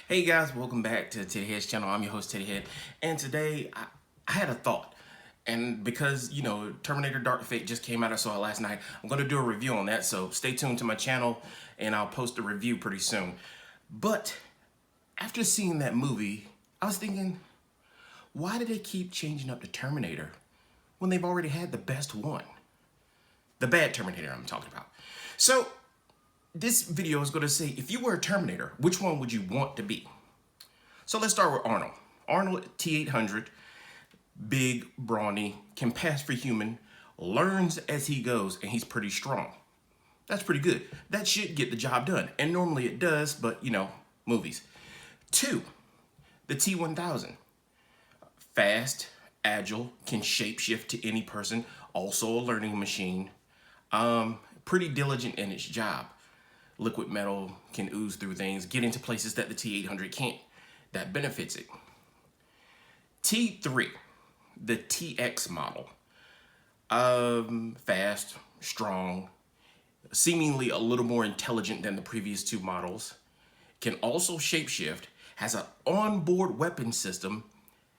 Hey guys, welcome back to Teddy Head's channel. I'm your host Teddy Head, and today I had a thought, and because Terminator Dark Fate just came out, I saw it last night. I'm gonna do a review on that, so stay tuned to my channel, and I'll post a review pretty soon. But after seeing that movie, I was thinking, why do they keep changing up the Terminator when they've already had the best one? The bad Terminator I'm talking about. So this video is going to say, if you were a Terminator, which one would you want to be? So let's start with Arnold. Arnold T-800, big, brawny, can pass for human, learns as he goes, and he's pretty strong. That's pretty good. That should get the job done. And normally it does, but movies. 2, the T-1000. Fast, agile, can shapeshift to any person, also a learning machine. Pretty diligent in its job. Liquid metal can ooze through things, get into places that the T-800 can't. That benefits it. T3, the TX model. Fast, strong, seemingly a little more intelligent than the previous two models. Can also shapeshift, has an onboard weapon system,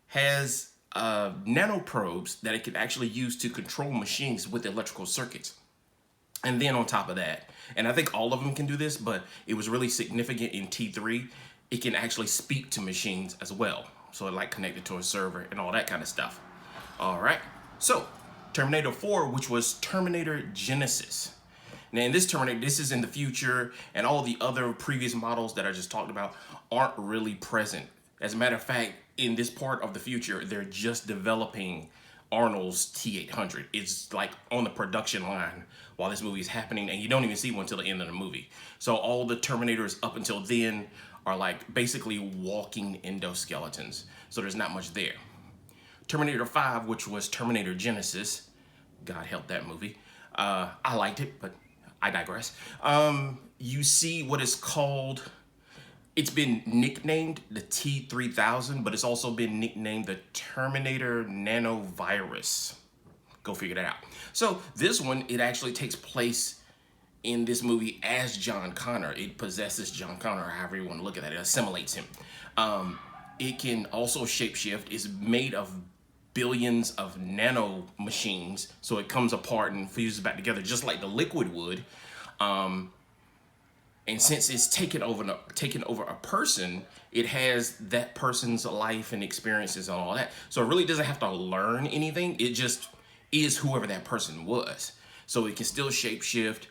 has nanoprobes that it can actually use to control machines with electrical circuits. And then on top of that, and I think all of them can do this, but it was really significant in T3, it can actually speak to machines as well. So it like connected to a server and all that kind of stuff. All right, so Terminator 4, which was Terminator Genesis. Now in this Terminator, this is in the future, and all the other previous models that I just talked about aren't really present. As a matter of fact, in this part of the future, they're just developing Arnold's T-800. It's like on the production line while this movie is happening, and you don't even see one until the end of the movie. So all the Terminators up until then are like basically walking endoskeletons. So there's not much there. Terminator 5, which was Terminator Genesis, God help that movie. I liked it, but I digress. You see what is called, it's been nicknamed the T-3000, but it's also been nicknamed the Terminator Nanovirus. Go figure that out. So this one, it actually takes place in this movie as John Connor. It possesses John Connor, or however you want to look at that. It assimilates him. It can also shapeshift. It's made of billions of nano machines, so it comes apart and fuses back together just like the liquid would. And since it's taken over a person, it has that person's life and experiences and all that. So it really doesn't have to learn anything. It just is whoever that person was. So it can still shapeshift.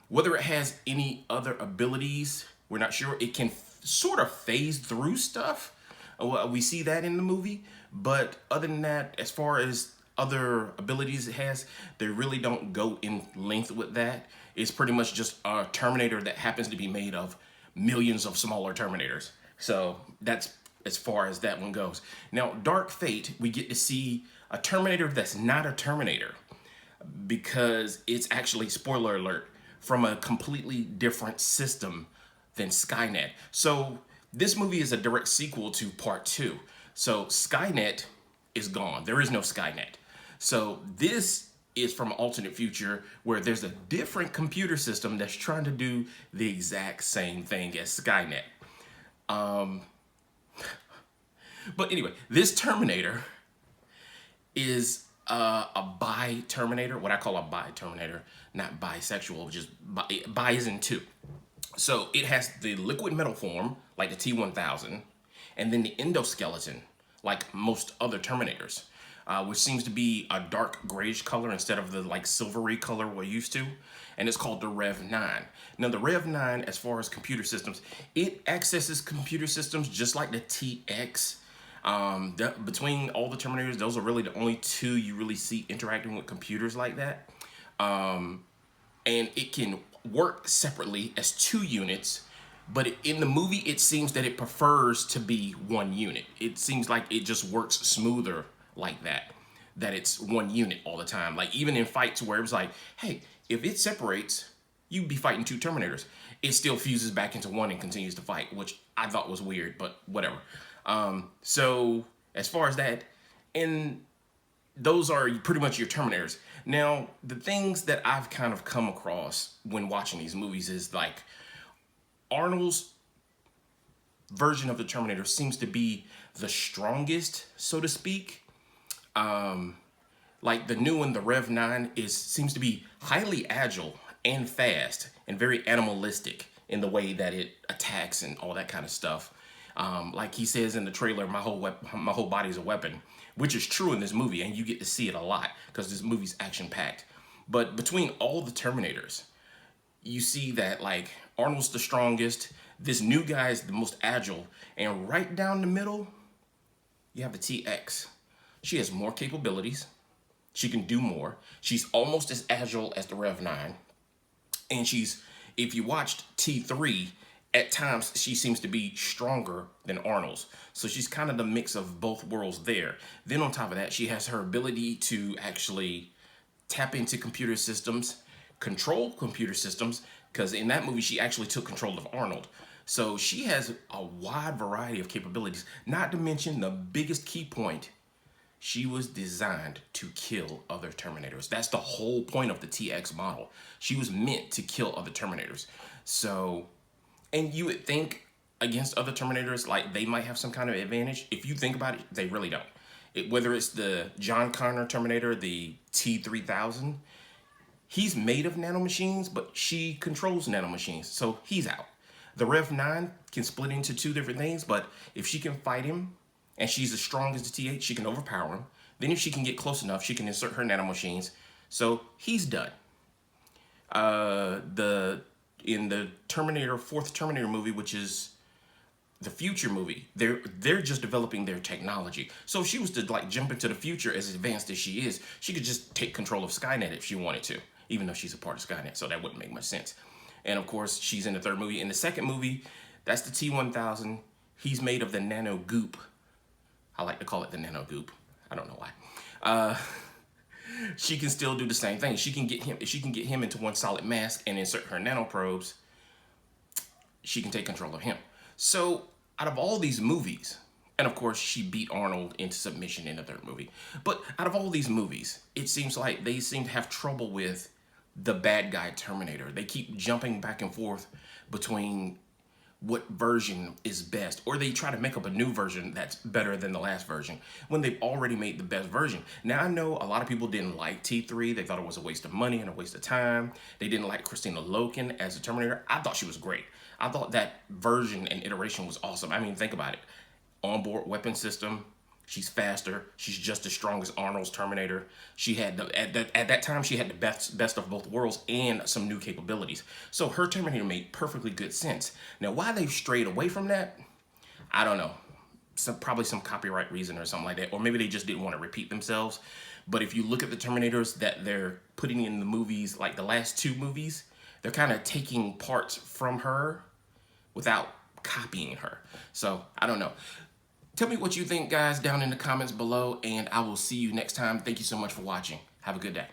Whether it has any other abilities, we're not sure. It can sort of phase through stuff. We see that in the movie. But other than that, as far as other abilities it has, they really don't go in length with that. It's pretty much just a Terminator that happens to be made of millions of smaller Terminators. So that's as far as that one goes. Now, Dark Fate, we get to see a Terminator that's not a Terminator, because it's actually, spoiler alert, from a completely different system than Skynet. So this movie is a direct sequel to part 2. So Skynet is gone. There is no Skynet. So this is from an alternate future where there's a different computer system that's trying to do the exact same thing as Skynet. But anyway, this Terminator is a bi-Terminator, what I call a bi-Terminator, not bisexual, just bi is in 2. So it has the liquid metal form, like the T-1000, and then the endoskeleton, like most other Terminators, which seems to be a dark grayish color instead of the like silvery color we're used to. And it's called the Rev-9. Now the Rev-9, as far as computer systems, it accesses computer systems just like the TX. Between all the Terminators, those are really the only two you really see interacting with computers like that. And it can work separately as 2 units, but in the movie, it seems that it prefers to be 1 unit. It seems like it just works smoother like that it's 1 unit all the time. Like even in fights where it was like, hey, if it separates, you'd be fighting 2 Terminators. It still fuses back into 1 and continues to fight, which I thought was weird, but whatever. So as far as that, and those are pretty much your Terminators. Now, the things that I've kind of come across when watching these movies is like Arnold's version of the Terminator seems to be the strongest, so to speak. Like the new one, the Rev 9, seems to be highly agile and fast and very animalistic in the way that it attacks and all that kind of stuff. Like he says in the trailer, my whole body is a weapon, which is true in this movie, and you get to see it a lot because this movie's action packed. But between all the Terminators, you see that like Arnold's the strongest, this new guy is the most agile, and right down the middle, you have the TX. She has more capabilities. She can do more. She's almost as agile as the Rev 9. And if you watched T3, at times she seems to be stronger than Arnold's. So she's kind of the mix of both worlds there. Then on top of that, she has her ability to actually tap into computer systems, control computer systems, because in that movie, she actually took control of Arnold. So she has a wide variety of capabilities, not to mention the biggest key point. She was designed to kill other Terminators. That's the whole point of the TX model. She was meant to kill other Terminators. So, and you would think against other Terminators, like they might have some kind of advantage. If you think about it, they really don't. Whether it's the John Connor Terminator, the T-3000, he's made of nanomachines, but she controls nanomachines, so he's out. The Rev 9 can split into two different things, but if she can fight him, and she's as strong as the T8, she can overpower him. Then if she can get close enough, she can insert her nanomachines. So he's done. In the Terminator, fourth Terminator movie, which is the future movie, they're just developing their technology. So if she was to like jump into the future as advanced as she is, she could just take control of Skynet if she wanted to, even though she's a part of Skynet, so that wouldn't make much sense. And of course, she's in the third movie. In the second movie, that's the T-1000. He's made of the nano goop. I like to call it the nano goop. I don't know why. She can still do the same thing. She can get him, if she can get him into one solid mass and insert her nanoprobes, she can take control of him. So out of all these movies, and of course she beat Arnold into submission in the third movie, but out of all these movies, it seems like they seem to have trouble with the bad guy Terminator. They keep jumping back and forth between what version is best, or they try to make up a new version that's better than the last version when they've already made the best version. Now I know a lot of people didn't like T3. They thought it was a waste of money and a waste of time. They didn't like Christina Loken as a Terminator. I thought she was great. I thought that version and iteration was awesome. I mean, think about it. Onboard weapon system. She's faster. She's just as strong as Arnold's Terminator. She had at that time she had the best of both worlds and some new capabilities. So her Terminator made perfectly good sense. Now, why they've strayed away from that, I don't know. Probably some copyright reason or something like that, or maybe they just didn't want to repeat themselves. But if you look at the Terminators that they're putting in the movies, like the last two movies, they're kind of taking parts from her without copying her. So I don't know. Tell me what you think, guys, down in the comments below, and I will see you next time. Thank you so much for watching. Have a good day.